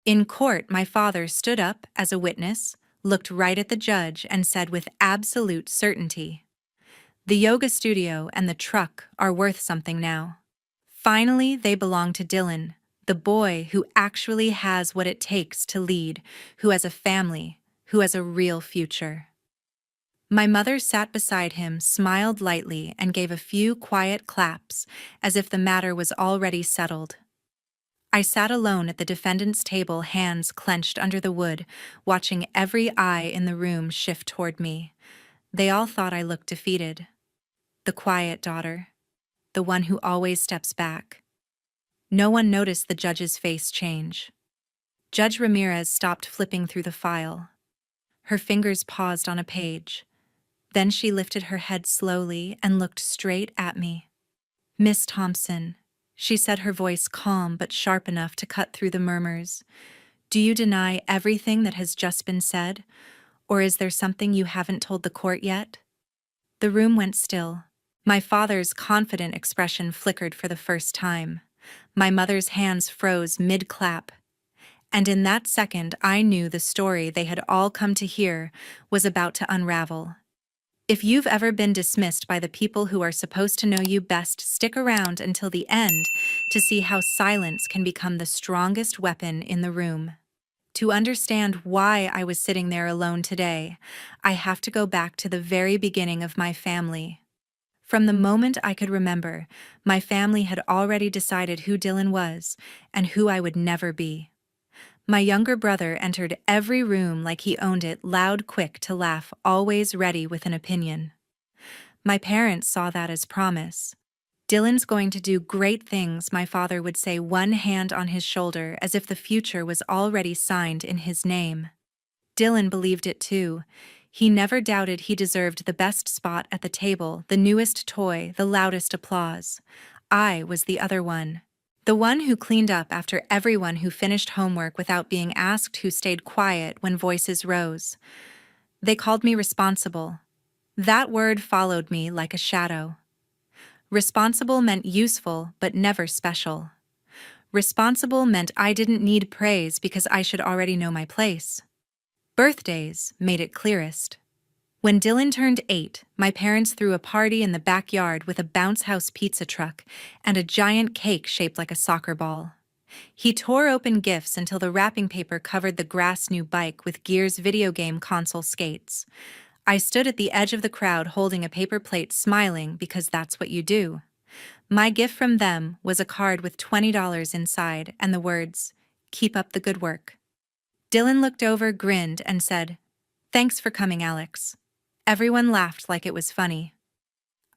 In court, my father stood up as a witness, looked right at the judge, and said with absolute certainty, "The yoga studio and the truck are worth something now." Finally, they belong to Dylan, the boy who actually has what it takes to lead, who has a family, who has a real future. My mother sat beside him, smiled lightly, and gave a few quiet claps, as if the matter was already settled. I sat alone at the defendant's table, hands clenched under the wood, watching every eye in the room shift toward me. They all thought I looked defeated. The quiet daughter. The one who always steps back. No one noticed the judge's face change. Judge Ramirez stopped flipping through the file. Her fingers paused on a page. Then she lifted her head slowly and looked straight at me. "Miss Thompson," she said, her voice calm but sharp enough to cut through the murmurs, "do you deny everything that has just been said? Or is there something you haven't told the court yet?" The room went still. My father's confident expression flickered for the first time. My mother's hands froze mid-clap. And in that second, I knew the story they had all come to hear was about to unravel. If you've ever been dismissed by the people who are supposed to know you best, stick around until the end to see how silence can become the strongest weapon in the room. To understand why I was sitting there alone today, I have to go back to the very beginning of my family. From the moment I could remember, my family had already decided who Dylan was and who I would never be. My younger brother entered every room like he owned it, loud, quick to laugh, always ready with an opinion. My parents saw that as promise. "Dylan's going to do great things," my father would say, one hand on his shoulder, as if the future was already signed in his name. Dylan believed it too. He never doubted he deserved the best spot at the table, the newest toy, the loudest applause. I was the other one. The one who cleaned up after everyone, who finished homework without being asked, who stayed quiet when voices rose. They called me responsible. That word followed me like a shadow. Responsible meant useful, but never special. Responsible meant I didn't need praise because I should already know my place. Birthdays made it clearest. When Dylan turned 8, my parents threw a party in the backyard with a bounce house pizza truck and a giant cake shaped like a soccer ball. He tore open gifts until the wrapping paper covered the grass new bike with Gears video game console skates. I stood at the edge of the crowd holding a paper plate, smiling because that's what you do. My gift from them was a card with $20 inside and the words, "Keep up the good work." Dylan looked over, grinned, and said, "Thanks for coming, Alex." Everyone laughed like it was funny.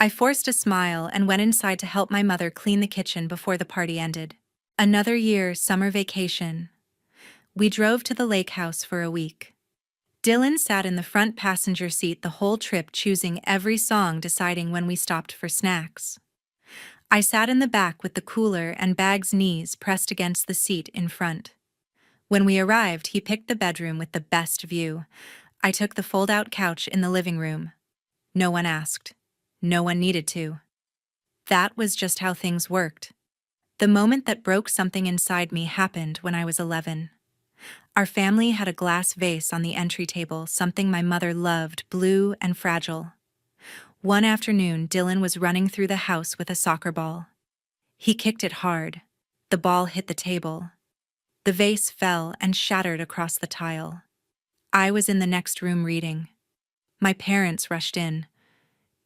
I forced a smile and went inside to help my mother clean the kitchen before the party ended. Another year, summer vacation. We drove to the lake house for a week. Dylan sat in the front passenger seat the whole trip, choosing every song, deciding when we stopped for snacks. I sat in the back with the cooler and bag's knees pressed against the seat in front. When we arrived, he picked the bedroom with the best view. I took the fold-out couch in the living room. No one asked. No one needed to. That was just how things worked. The moment that broke something inside me happened when I was 11. Our family had a glass vase on the entry table, something my mother loved, blue and fragile. One afternoon, Dylan was running through the house with a soccer ball. He kicked it hard. The ball hit the table. The vase fell and shattered across the tile. I was in the next room reading. My parents rushed in.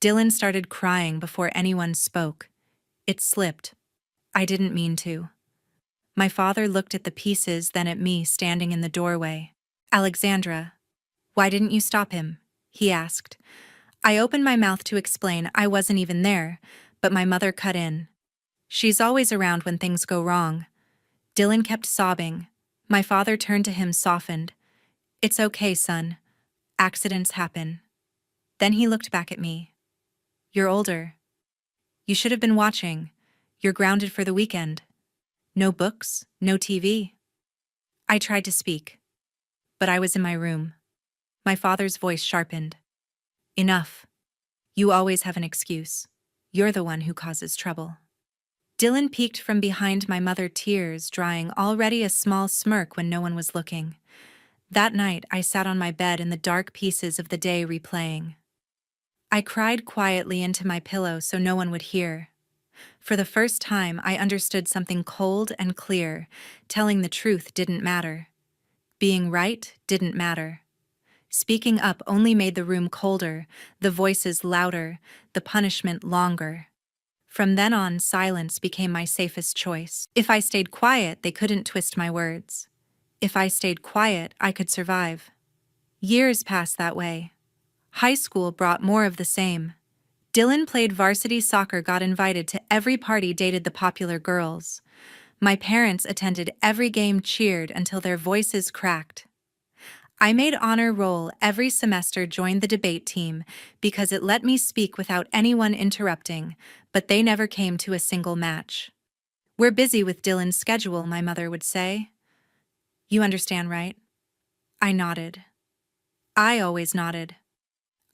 Dylan started crying before anyone spoke. It slipped. I didn't mean to. My father looked at the pieces, then at me standing in the doorway. "Alexandra, why didn't you stop him?" he asked. I opened my mouth to explain I wasn't even there, but my mother cut in. "She's always around when things go wrong." Dylan kept sobbing. My father turned to him, softened. "It's okay, son. Accidents happen." Then he looked back at me. "You're older. You should have been watching. You're grounded for the weekend. No books, no TV." I tried to speak, but I was in my room. My father's voice sharpened. "Enough. You always have an excuse. You're the one who causes trouble." Dylan peeked from behind my mother, tears drying, already a small smirk when no one was looking. That night, I sat on my bed in the dark pieces of the day replaying. I cried quietly into my pillow so no one would hear. For the first time, I understood something cold and clear. Telling the truth didn't matter. Being right didn't matter. Speaking up only made the room colder, the voices louder, the punishment longer. From then on, silence became my safest choice. If I stayed quiet, they couldn't twist my words. If I stayed quiet, I could survive. Years passed that way. High school brought more of the same. Dylan played varsity soccer, got invited to every party, dated the popular girls. My parents attended every game, cheered until their voices cracked. I made honor roll every semester, joined the debate team because it let me speak without anyone interrupting, but they never came to a single match. "We're busy with Dylan's schedule," my mother would say. "You understand, right?" I nodded. I always nodded.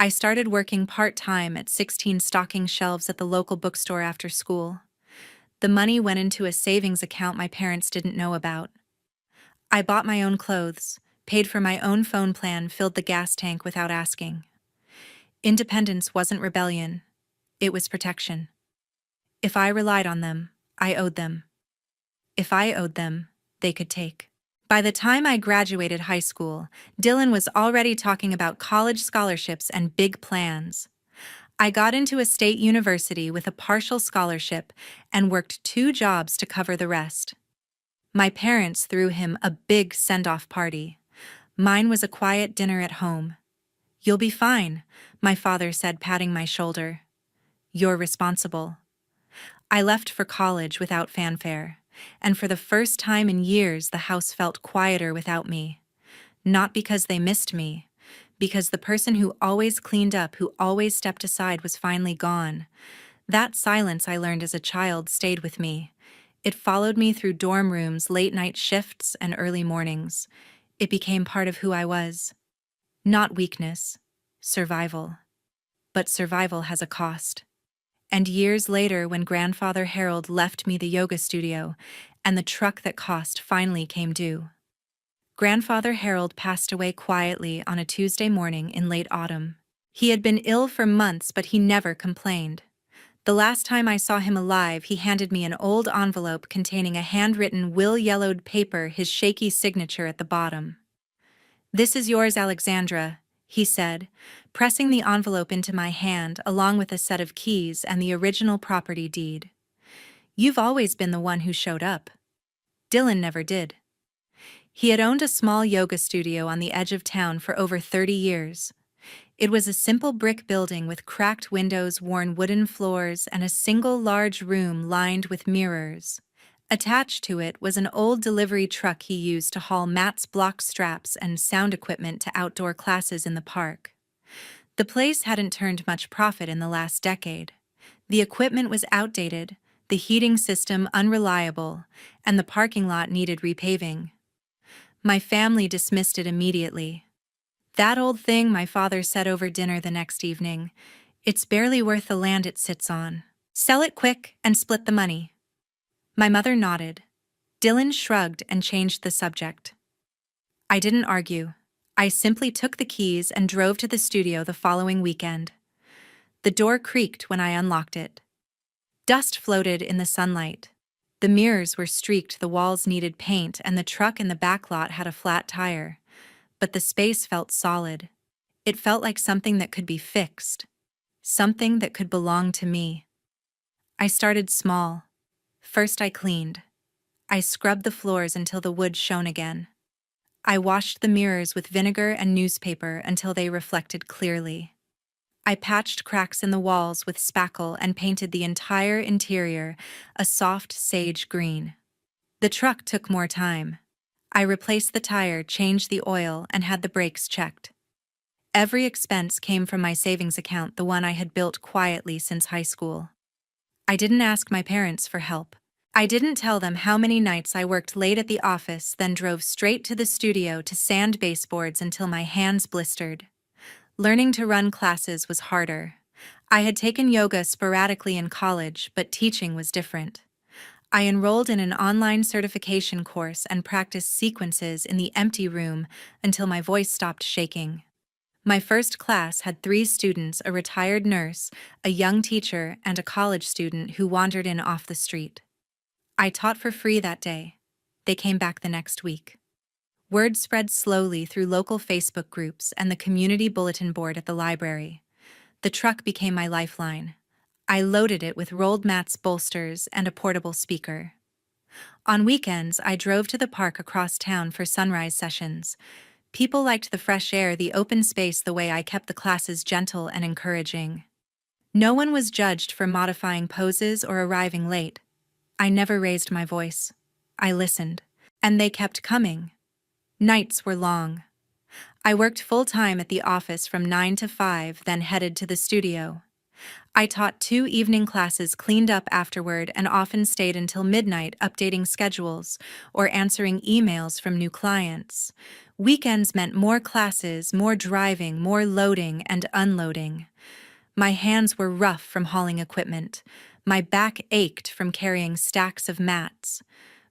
I started working part-time at 16, stocking shelves at the local bookstore after school. The money went into a savings account my parents didn't know about. I bought my own clothes, paid for my own phone plan, filled the gas tank without asking. Independence wasn't rebellion, it was protection. If I relied on them, I owed them. If I owed them, they could take. By the time I graduated high school, Dylan was already talking about college scholarships and big plans. I got into a state university with a partial scholarship and worked 2 jobs to cover the rest. My parents threw him a big send-off party. Mine was a quiet dinner at home. "You'll be fine," my father said, patting my shoulder. "You're responsible." I left for college without fanfare, and for the first time in years the house felt quieter without me. Not because they missed me, because the person who always cleaned up, who always stepped aside, was finally gone. That silence I learned as a child stayed with me. It followed me through dorm rooms, late-night shifts, and early mornings. It became part of who I was. Not weakness, survival. But survival has a cost. And years later, when Grandfather Harold left me the yoga studio, and the truck that cost finally came due. Grandfather Harold passed away quietly on a Tuesday morning in late autumn. He had been ill for months, but he never complained. The last time I saw him alive, he handed me an old envelope containing a handwritten will, yellowed paper, his shaky signature at the bottom. "This is yours, Alexandra," he said, pressing the envelope into my hand along with a set of keys and the original property deed. "You've always been the one who showed up." Dylan never did. He had owned a small yoga studio on the edge of town for over 30 years. It was a simple brick building with cracked windows, worn wooden floors, and a single large room lined with mirrors. Attached to it was an old delivery truck he used to haul mats, block straps, and sound equipment to outdoor classes in the park. The place hadn't turned much profit in the last decade. The equipment was outdated, the heating system unreliable, and the parking lot needed repaving. My family dismissed it immediately. "That old thing," my father said over dinner the next evening, "it's barely worth the land it sits on. Sell it quick and split the money." My mother nodded. Dylan shrugged and changed the subject. I didn't argue. I simply took the keys and drove to the studio the following weekend. The door creaked when I unlocked it. Dust floated in the sunlight. The mirrors were streaked, the walls needed paint, and the truck in the back lot had a flat tire. But the space felt solid. It felt like something that could be fixed. Something that could belong to me. I started small. First I cleaned. I scrubbed the floors until the wood shone again. I washed the mirrors with vinegar and newspaper until they reflected clearly. I patched cracks in the walls with spackle and painted the entire interior a soft sage green. The truck took more time. I replaced the tire, changed the oil, and had the brakes checked. Every expense came from my savings account, the one I had built quietly since high school. I didn't ask my parents for help. I didn't tell them how many nights I worked late at the office, then drove straight to the studio to sand baseboards until my hands blistered. Learning to run classes was harder. I had taken yoga sporadically in college, but teaching was different. I enrolled in an online certification course and practiced sequences in the empty room until my voice stopped shaking. My first class had 3 students, a retired nurse, a young teacher, and a college student who wandered in off the street. I taught for free that day. They came back the next week. Word spread slowly through local Facebook groups and the community bulletin board at the library. The truck became my lifeline. I loaded it with rolled mats, bolsters, and a portable speaker. On weekends, I drove to the park across town for sunrise sessions. People liked the fresh air, the open space, the way I kept the classes gentle and encouraging. No one was judged for modifying poses or arriving late. I never raised my voice. I listened. And they kept coming. Nights were long. I worked full-time at the office from 9 to 5, then headed to the studio. I taught 2 evening classes, cleaned up afterward, and often stayed until midnight updating schedules or answering emails from new clients. Weekends meant more classes, more driving, more loading and unloading. My hands were rough from hauling equipment. My back ached from carrying stacks of mats.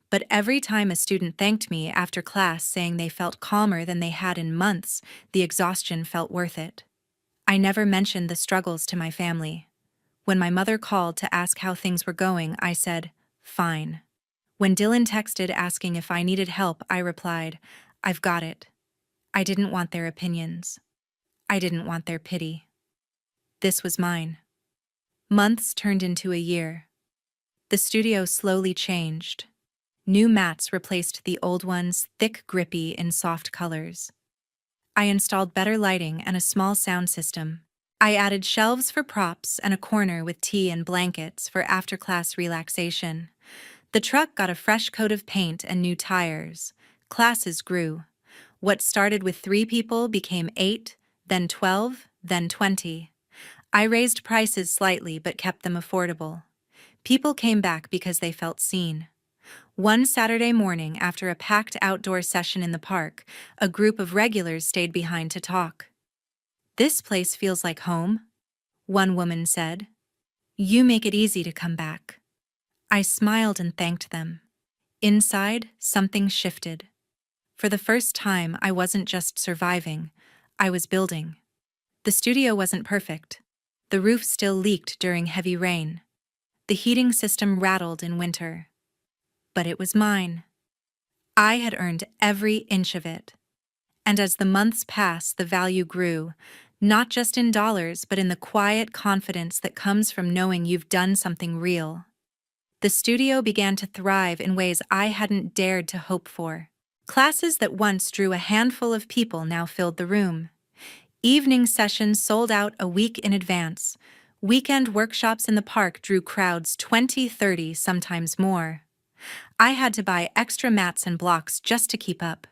But every time a student thanked me after class saying they felt calmer than they had in months, the exhaustion felt worth it. I never mentioned the struggles to my family. When my mother called to ask how things were going, I said, "Fine." When Dylan texted asking if I needed help, I replied, "I've got it." I didn't want their opinions. I didn't want their pity. This was mine. Months turned into a year. The studio slowly changed. New mats replaced the old ones, thick, grippy, in soft colors. I installed better lighting and a small sound system. I added shelves for props and a corner with tea and blankets for after-class relaxation. The truck got a fresh coat of paint and new tires. Classes grew. What started with 3 people became 8, then 12, then 20. I raised prices slightly but kept them affordable. People came back because they felt seen. One Saturday morning, after a packed outdoor session in the park, a group of regulars stayed behind to talk. "This place feels like home," one woman said. "You make it easy to come back." I smiled and thanked them. Inside, something shifted. For the first time, I wasn't just surviving, I was building. The studio wasn't perfect. The roof still leaked during heavy rain. The heating system rattled in winter. But it was mine. I had earned every inch of it. And as the months passed, the value grew, not just in dollars, but in the quiet confidence that comes from knowing you've done something real. The studio began to thrive in ways I hadn't dared to hope for. Classes that once drew a handful of people now filled the room. Evening sessions sold out a week in advance. Weekend workshops in the park drew crowds 20, 30, sometimes more. I had to buy extra mats and blocks just to keep up.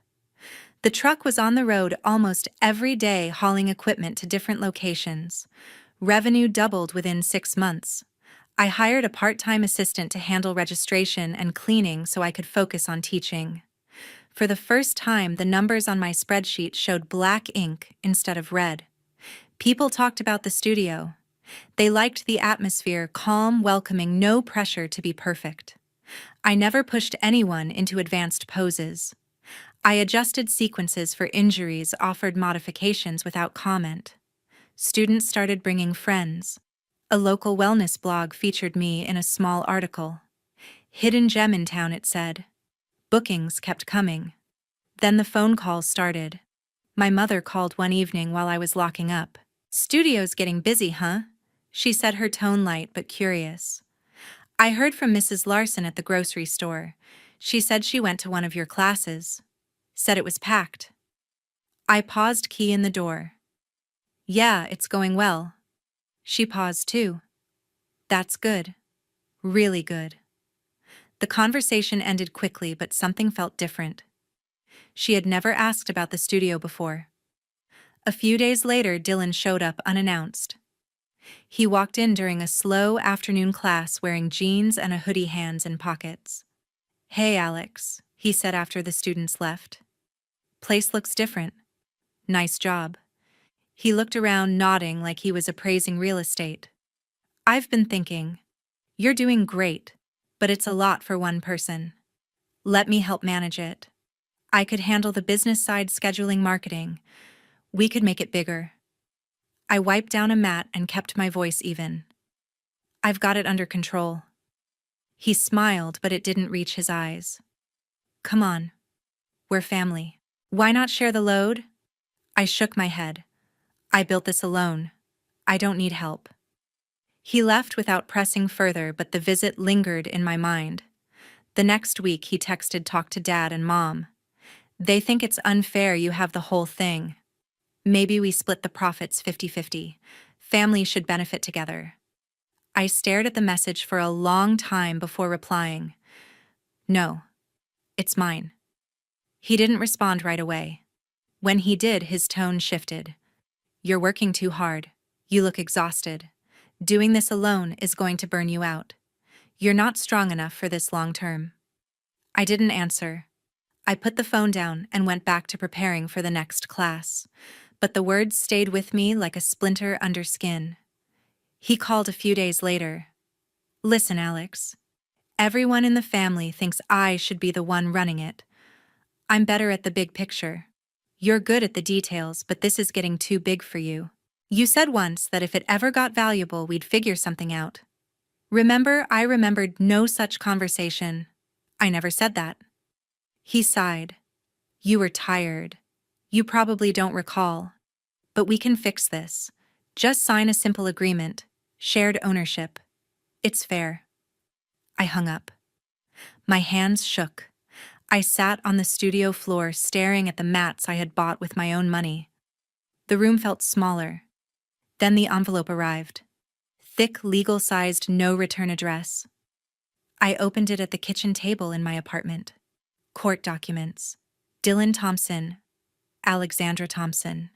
The truck was on the road almost every day, hauling equipment to different locations. Revenue doubled within 6 months. I hired a part-time assistant to handle registration and cleaning so I could focus on teaching. For the first time, the numbers on my spreadsheet showed black ink instead of red. People talked about the studio. They liked the atmosphere, calm, welcoming, no pressure to be perfect. I never pushed anyone into advanced poses. I adjusted sequences for injuries, offered modifications without comment. Students started bringing friends. A local wellness blog featured me in a small article. "Hidden gem in town," it said. Bookings kept coming. Then the phone calls started. My mother called one evening while I was locking up. "Studio's getting busy, huh?" She said, her tone light but curious. "I heard from Mrs. Larson at the grocery store. She said she went to one of your classes. Said it was packed." I paused, key in the door. "Yeah, it's going well." She paused too. "That's good. Really good." The conversation ended quickly, but something felt different. She had never asked about the studio before. A few days later, Dylan showed up unannounced. He walked in during a slow afternoon class wearing jeans and a hoodie, hands in pockets. "Hey, Alex," he said after the students left. "Place looks different. Nice job." He looked around, nodding like he was appraising real estate. "I've been thinking. You're doing great. but it's a lot for one person. Let me help manage it. I could handle the business side, scheduling, marketing. We could make it bigger. I wiped down a mat and kept my voice even. I've got it under control. He smiled, but it didn't reach his eyes. Come on. We're family. Why not share the load? I shook my head. I built this alone. I don't need help. He left without pressing further, but the visit lingered in my mind. The next week he texted, "Talk to Dad and Mom. They think it's unfair you have the whole thing. Maybe we split the profits 50-50. Families should benefit together." I stared at the message for a long time before replying. No, it's mine. He didn't respond right away. When he did, his tone shifted. You're working too hard. You look exhausted. Doing this alone is going to burn you out. You're not strong enough for this long term. I didn't answer. I put the phone down and went back to preparing for the next class. But the words stayed with me like a splinter under skin. He called a few days later. Listen, Alex. Everyone in the family thinks I should be the one running it. I'm better at the big picture. You're good at the details, but this is getting too big for you. You said once that if it ever got valuable, we'd figure something out. Remember, I remembered no such conversation. I never said that. He sighed. You were tired. You probably don't recall. But we can fix this. Just sign a simple agreement. Shared ownership. It's fair. I hung up. My hands shook. I sat on the studio floor staring at the mats I had bought with my own money. The room felt smaller. Then the envelope arrived. Thick, legal-sized, no-return address. I opened it at the kitchen table in my apartment. Court documents. Dylan Thompson. Alexandra Thompson.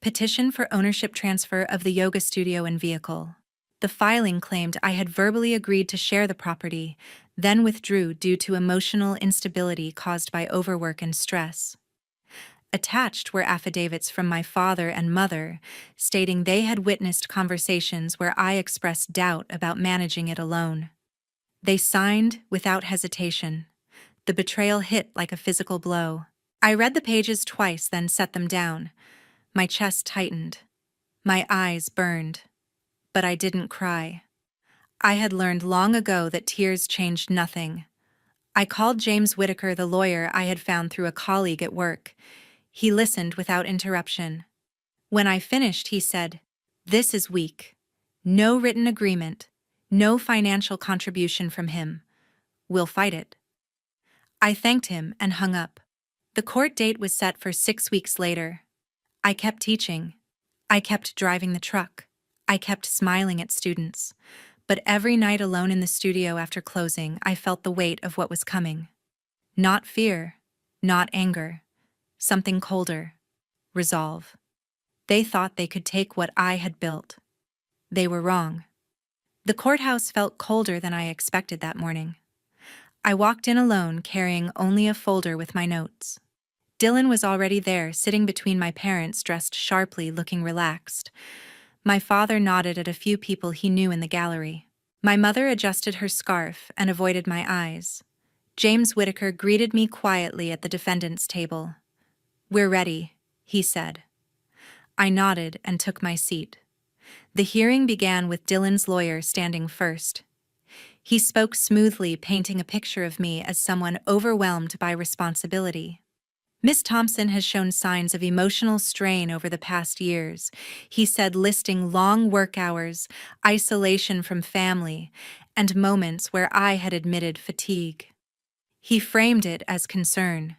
Petition for ownership transfer of the yoga studio and vehicle. The filing claimed I had verbally agreed to share the property, then withdrew due to emotional instability caused by overwork and stress. Attached were affidavits from my father and mother, stating they had witnessed conversations where I expressed doubt about managing it alone. They signed without hesitation. The betrayal hit like a physical blow. I read the pages twice, then set them down. My chest tightened. My eyes burned. But I didn't cry. I had learned long ago that tears changed nothing. I called James Whitaker, the lawyer I had found through a colleague at work. He listened without interruption. When I finished, he said, "This is weak. No written agreement, no financial contribution from him. We'll fight it." I thanked him and hung up. The court date was set for 6 weeks later. I kept teaching. I kept driving the truck. I kept smiling at students. But every night alone in the studio after closing, I felt the weight of what was coming. Not fear, not anger. Something colder. Resolve. They thought they could take what I had built. They were wrong. The courthouse felt colder than I expected that morning. I walked in alone, carrying only a folder with my notes. Dylan was already there, sitting between my parents, dressed sharply, looking relaxed. My father nodded at a few people he knew in the gallery. My mother adjusted her scarf and avoided my eyes. James Whitaker greeted me quietly at the defendant's table. "We're ready," he said. I nodded and took my seat. The hearing began with Dylan's lawyer standing first. He spoke smoothly, painting a picture of me as someone overwhelmed by responsibility. "Miss Thompson has shown signs of emotional strain over the past years," he said, listing long work hours, isolation from family, and moments where I had admitted fatigue. He framed it as concern.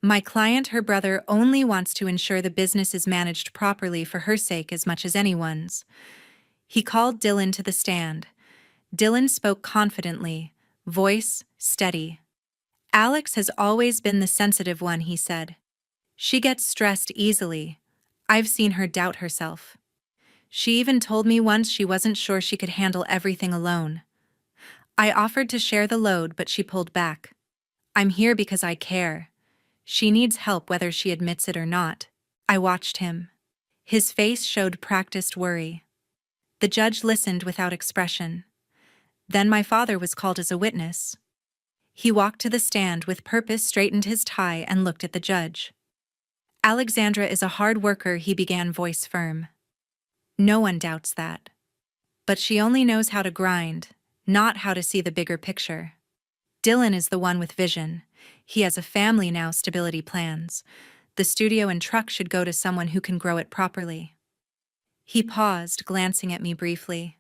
"My client, her brother, only wants to ensure the business is managed properly for her sake as much as anyone's." He called Dylan to the stand. Dylan spoke confidently, voice steady. "Alex has always been the sensitive one," he said. "She gets stressed easily. I've seen her doubt herself. She even told me once she wasn't sure she could handle everything alone. I offered to share the load, but she pulled back. I'm here because I care. She needs help whether she admits it or not." I watched him. His face showed practiced worry. The judge listened without expression. Then my father was called as a witness. He walked to the stand with purpose, straightened his tie, and looked at the judge. Alexandra is a hard worker, he began, voice firm. No one doubts that. But she only knows how to grind, not how to see the bigger picture. Dylan is the one with vision. He has a family now, stability plans. The studio and truck should go to someone who can grow it properly. He paused, glancing at me briefly.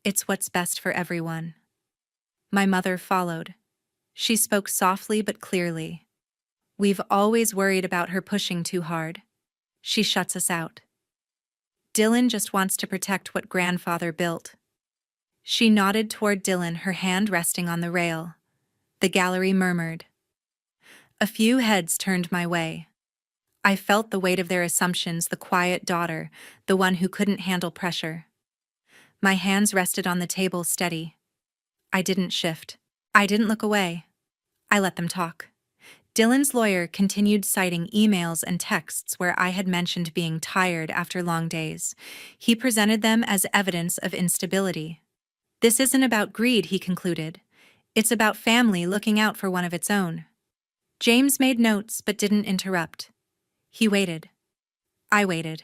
It's what's best for everyone. My mother followed. She spoke softly but clearly. We've always worried about her pushing too hard. She shuts us out. Dylan just wants to protect what grandfather built. She nodded toward Dylan, her hand resting on the rail. The gallery murmured. A few heads turned my way. I felt the weight of their assumptions, the quiet daughter, the one who couldn't handle pressure. My hands rested on the table, steady. I didn't shift. I didn't look away. I let them talk. Dylan's lawyer continued citing emails and texts where I had mentioned being tired after long days. He presented them as evidence of instability. This isn't about greed, he concluded. It's about family looking out for one of its own. James made notes but didn't interrupt. He waited. I waited.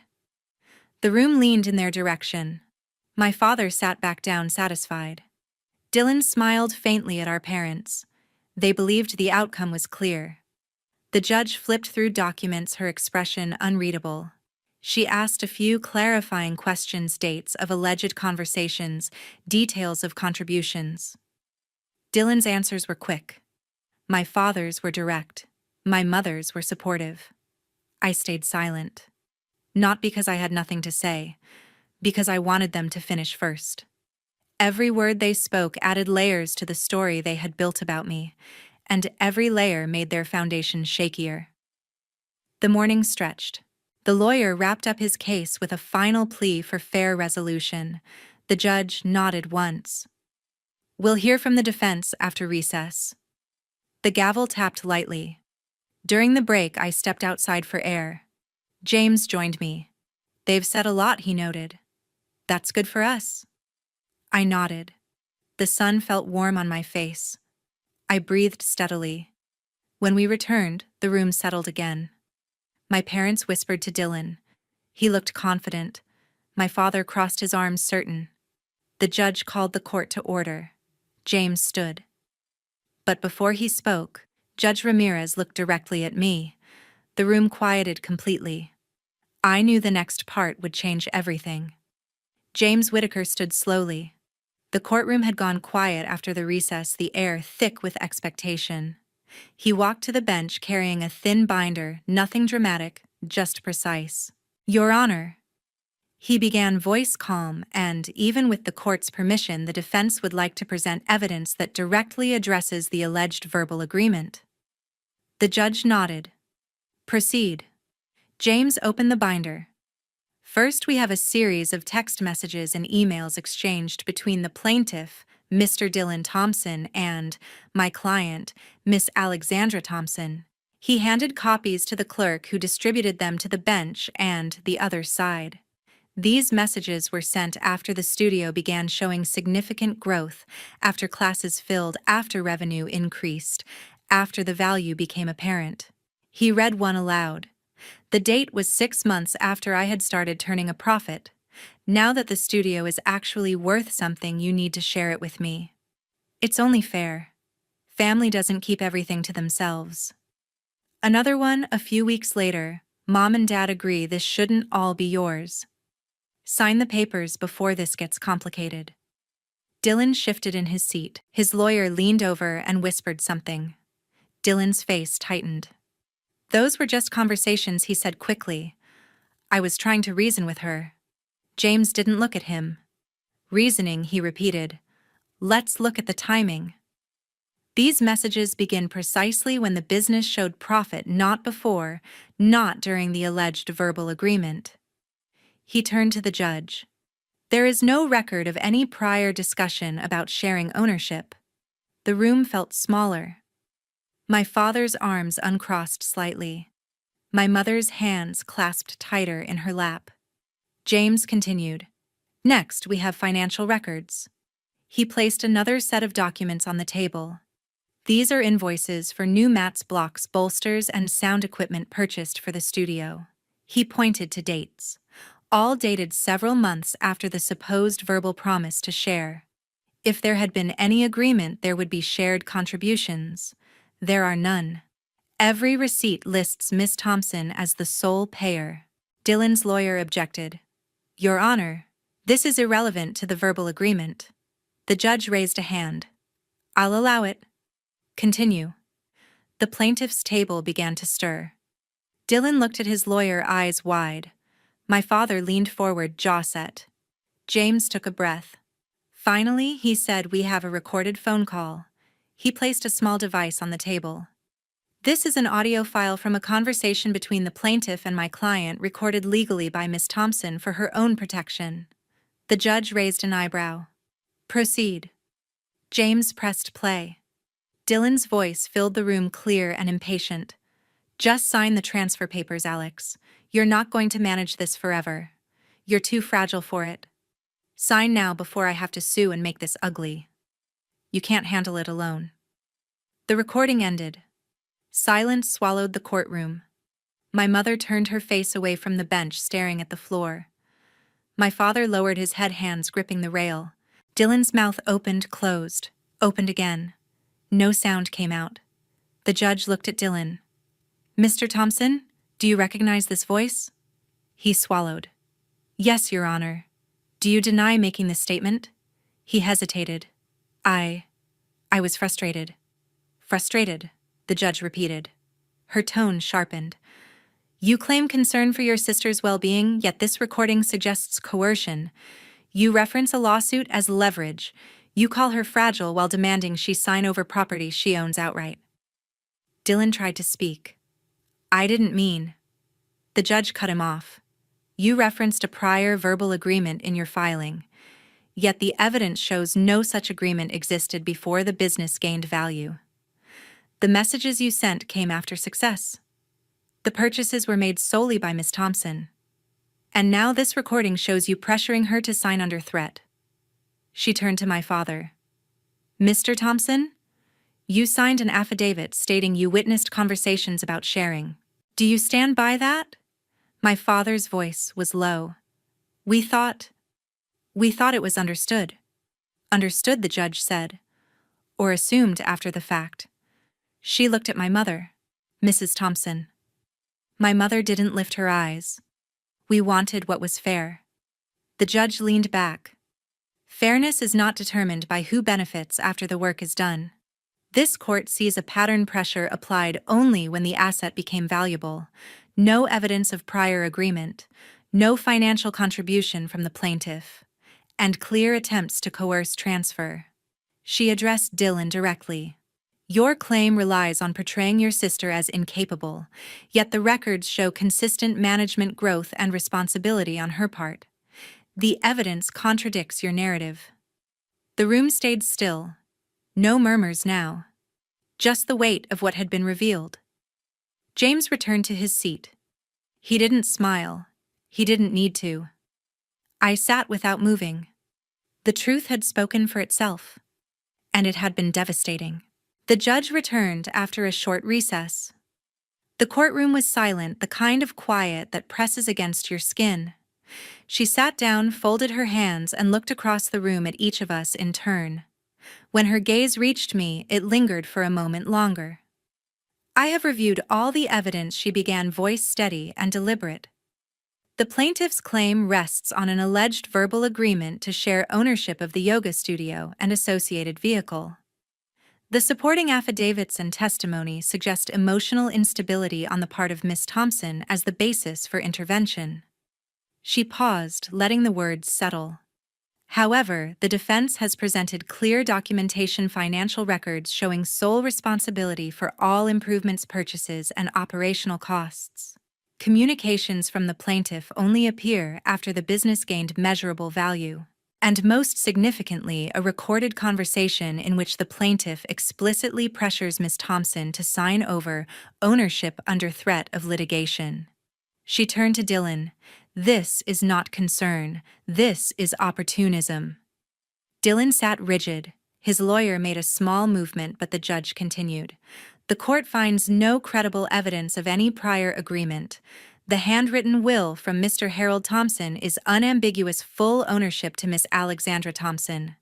The room leaned in their direction. My father sat back down, satisfied. Dylan smiled faintly at our parents. They believed the outcome was clear. The judge flipped through documents, her expression unreadable. She asked a few clarifying questions, dates of alleged conversations, details of contributions. Dylan's answers were quick. My father's were direct. My mother's were supportive. I stayed silent. Not because I had nothing to say, because I wanted them to finish first. Every word they spoke added layers to the story they had built about me, and every layer made their foundation shakier. The morning stretched. The lawyer wrapped up his case with a final plea for fair resolution. The judge nodded once. We'll hear from the defense after recess. The gavel tapped lightly. During the break, I stepped outside for air. James joined me. They've said a lot, he noted. That's good for us. I nodded. The sun felt warm on my face. I breathed steadily. When we returned, the room settled again. My parents whispered to Dylan. He looked confident. My father crossed his arms, certain. The judge called the court to order. James stood. But before he spoke, Judge Ramirez looked directly at me. The room quieted completely. I knew the next part would change everything. James Whitaker stood slowly. The courtroom had gone quiet after the recess, the air thick with expectation. He walked to the bench carrying a thin binder, nothing dramatic, just precise. Your Honor. He began, voice calm, and, even with the court's permission, the defense would like to present evidence that directly addresses the alleged verbal agreement. The judge nodded. Proceed. James opened the binder. First, we have a series of text messages and emails exchanged between the plaintiff, Mr. Dylan Thompson, and my client, Miss Alexandra Thompson. He handed copies to the clerk, who distributed them to the bench and the other side. These messages were sent after the studio began showing significant growth, after classes filled, after revenue increased, after the value became apparent. He read one aloud. The date was 6 months after I had started turning a profit. Now that the studio is actually worth something, you need to share it with me. It's only fair. Family doesn't keep everything to themselves. Another one, a few weeks later. Mom and Dad agree this shouldn't all be yours. Sign the papers before this gets complicated. Dylan shifted in his seat. His lawyer leaned over and whispered something. Dylan's face tightened. Those were just conversations, he said quickly. I was trying to reason with her. James didn't look at him. Reasoning, he repeated. Let's look at the timing. These messages begin precisely when the business showed profit, not before, not during the alleged verbal agreement. He turned to the judge. There is no record of any prior discussion about sharing ownership. The room felt smaller. My father's arms uncrossed slightly. My mother's hands clasped tighter in her lap. James continued. Next, we have financial records. He placed another set of documents on the table. These are invoices for new mats, blocks, bolsters, and sound equipment purchased for the studio. He pointed to dates, all dated several months after the supposed verbal promise to share. If there had been any agreement, there would be shared contributions. There are none. Every receipt lists Miss Thompson as the sole payer. Dylan's lawyer objected. Your Honor, this is irrelevant to the verbal agreement. The judge raised a hand. I'll allow it. Continue. The plaintiff's table began to stir. Dylan looked at his lawyer, eyes wide. My father leaned forward, jaw set. James took a breath. Finally, he said, we have a recorded phone call. He placed a small device on the table. This is an audio file from a conversation between the plaintiff and my client, recorded legally by Miss Thompson for her own protection. The judge raised an eyebrow. Proceed. James pressed play. Dylan's voice filled the room, clear and impatient. Just sign the transfer papers, Alex. You're not going to manage this forever. You're too fragile for it. Sign now before I have to sue and make this ugly. You can't handle it alone. The recording ended. Silence swallowed the courtroom. My mother turned her face away from the bench, staring at the floor. My father lowered his head, hands gripping the rail. Dylan's mouth opened, closed, opened again. No sound came out. The judge looked at Dylan. Mr. Thompson, do you recognize this voice? He swallowed. Yes, Your Honor. Do you deny making this statement? He hesitated. I was frustrated. Frustrated, the judge repeated. Her tone sharpened. You claim concern for your sister's well-being, yet this recording suggests coercion. You reference a lawsuit as leverage. You call her fragile while demanding she sign over property she owns outright. Dylan tried to speak. I didn't mean. The judge cut him off. You referenced a prior verbal agreement in your filing, yet the evidence shows no such agreement existed before the business gained value. The messages you sent came after success. The purchases were made solely by Miss Thompson. And now this recording shows you pressuring her to sign under threat. She turned to my father. Mr. Thompson, you signed an affidavit stating you witnessed conversations about sharing. Do you stand by that? My father's voice was low. We thought it was understood. Understood, the judge said. Or assumed after the fact. She looked at my mother, Mrs. Thompson. My mother didn't lift her eyes. We wanted what was fair. The judge leaned back. Fairness is not determined by who benefits after the work is done. This court sees a pattern pressure applied only when the asset became valuable. No evidence of prior agreement, no financial contribution from the plaintiff, and clear attempts to coerce transfer. She addressed Dylan directly. Your claim relies on portraying your sister as incapable, yet the records show consistent management growth and responsibility on her part. The evidence contradicts your narrative. The room stayed still. No murmurs now. Just the weight of what had been revealed. James returned to his seat. He didn't smile. He didn't need to. I sat without moving. The truth had spoken for itself. And it had been devastating. The judge returned after a short recess. The courtroom was silent, the kind of quiet that presses against your skin. She sat down, folded her hands, and looked across the room at each of us in turn. When her gaze reached me, it lingered for a moment longer. I have reviewed all the evidence, she began, voice steady and deliberate. The plaintiff's claim rests on an alleged verbal agreement to share ownership of the yoga studio and associated vehicle. The supporting affidavits and testimony suggest emotional instability on the part of Miss Thompson as the basis for intervention. She paused, letting the words settle. However, the defense has presented clear documentation, financial records showing sole responsibility for all improvements, purchases, and operational costs. Communications from the plaintiff only appear after the business gained measurable value. And most significantly, a recorded conversation in which the plaintiff explicitly pressures Ms. Thompson to sign over ownership under threat of litigation. She turned to Dylan. This is not concern. This is opportunism. Dylan sat rigid. His lawyer made a small movement, but the judge continued. The court finds no credible evidence of any prior agreement. The handwritten will from Mr. Harold Thompson is unambiguous full ownership to Miss Alexandra Thompson.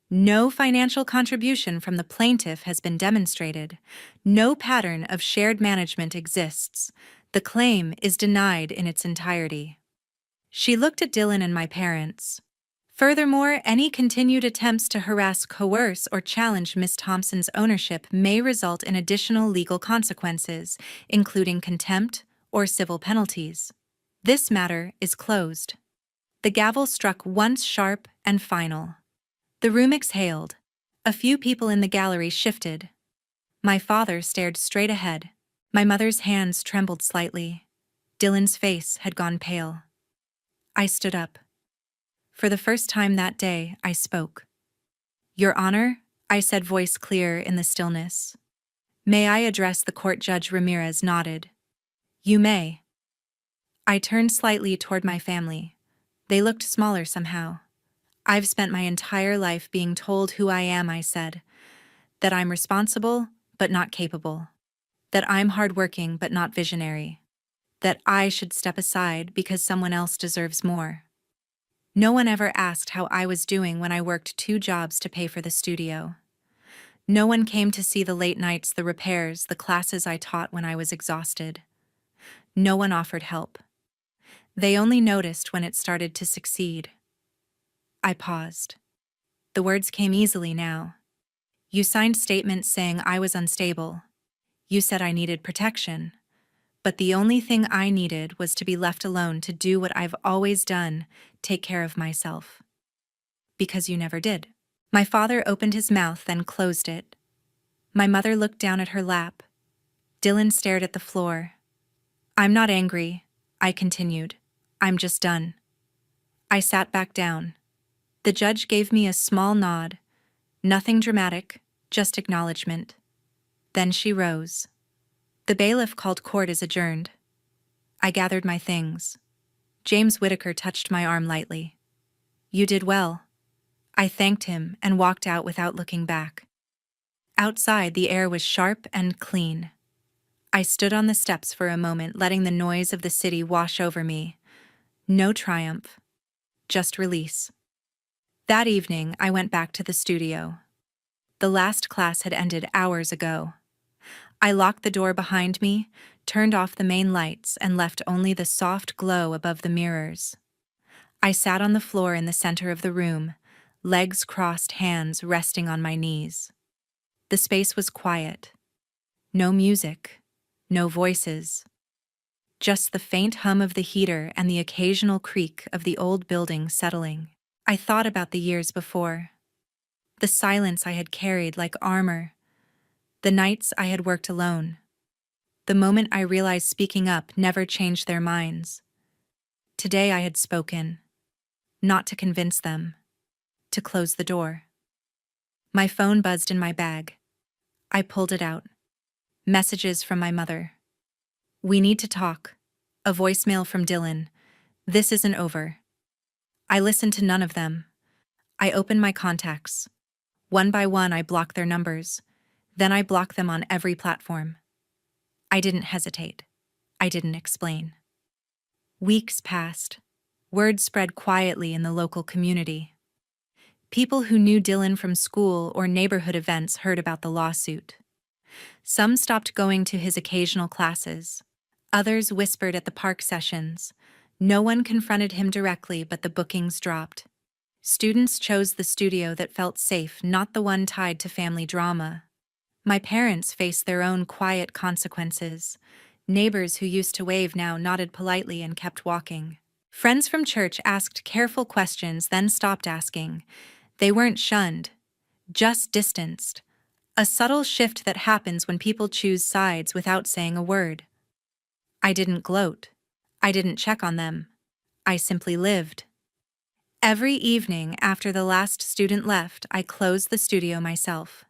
No financial contribution from the plaintiff has been demonstrated. No pattern of shared management exists. The claim is denied in its entirety. She looked at Dylan and my parents. Furthermore, any continued attempts to harass, coerce, or challenge Miss Thompson's ownership may result in additional legal consequences, including contempt or civil penalties. This matter is closed. The gavel struck once sharp and final. The room exhaled. A few people in the gallery shifted. My father stared straight ahead. My mother's hands trembled slightly. Dylan's face had gone pale. I stood up. For the first time that day, I spoke. Your Honor, I said, voice clear in the stillness. May I address the court? Judge Ramirez nodded. You may. I turned slightly toward my family. They looked smaller somehow. I've spent my entire life being told who I am, I said. That I'm responsible, but not capable. That I'm hardworking, but not visionary. That I should step aside because someone else deserves more. No one ever asked how I was doing when I worked 2 jobs to pay for the studio. No one came to see the late nights, the repairs, the classes I taught when I was exhausted. No one offered help. They only noticed when it started to succeed. I paused. The words came easily now. You signed statements saying I was unstable. You said I needed protection. But the only thing I needed was to be left alone to do what I've always done, take care of myself. Because you never did. My father opened his mouth, then closed it. My mother looked down at her lap. Dylan stared at the floor. I'm not angry, I continued. I'm just done. I sat back down. The judge gave me a small nod. Nothing dramatic, just acknowledgement. Then she rose. The bailiff called court is adjourned. I gathered my things. James Whitaker touched my arm lightly. You did well. I thanked him and walked out without looking back. Outside, the air was sharp and clean. I stood on the steps for a moment, letting the noise of the city wash over me. No triumph, just release. That evening, I went back to the studio. The last class had ended hours ago. I locked the door behind me, turned off the main lights, and left only the soft glow above the mirrors. I sat on the floor in the center of the room, legs crossed, hands resting on my knees. The space was quiet. No music, no voices. Just the faint hum of the heater and the occasional creak of the old building settling. I thought about the years before. The silence I had carried like armor. The nights I had worked alone. The moment I realized speaking up never changed their minds. Today I had spoken. Not to convince them. To close the door. My phone buzzed in my bag. I pulled it out. Messages from my mother. We need to talk. A voicemail from Dylan. This isn't over. I listened to none of them. I opened my contacts. One by one I blocked their numbers. Then I blocked them on every platform. I didn't hesitate. I didn't explain. Weeks passed. Word spread quietly in the local community. People who knew Dylan from school or neighborhood events heard about the lawsuit. Some stopped going to his occasional classes. Others whispered at the park sessions. No one confronted him directly, but the bookings dropped. Students chose the studio that felt safe, not the one tied to family drama. My parents faced their own quiet consequences. Neighbors who used to wave now nodded politely and kept walking. Friends from church asked careful questions, then stopped asking. They weren't shunned, just distanced. A subtle shift that happens when people choose sides without saying a word. I didn't gloat. I didn't check on them. I simply lived. Every evening after the last student left, I closed the studio myself.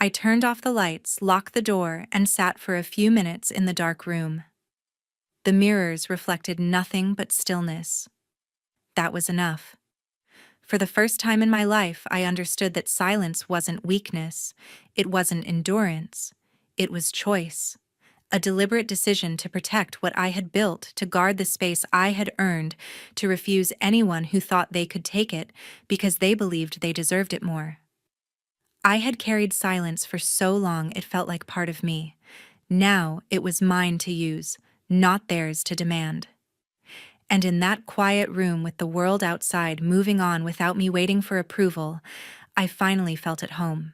I turned off the lights, locked the door, and sat for a few minutes in the dark room. The mirrors reflected nothing but stillness. That was enough. For the first time in my life, I understood that silence wasn't weakness, it wasn't endurance, it was choice. A deliberate decision to protect what I had built, to guard the space I had earned, to refuse anyone who thought they could take it because they believed they deserved it more. I had carried silence for so long it felt like part of me. Now it was mine to use, not theirs to demand. And in that quiet room with the world outside moving on without me waiting for approval, I finally felt at home.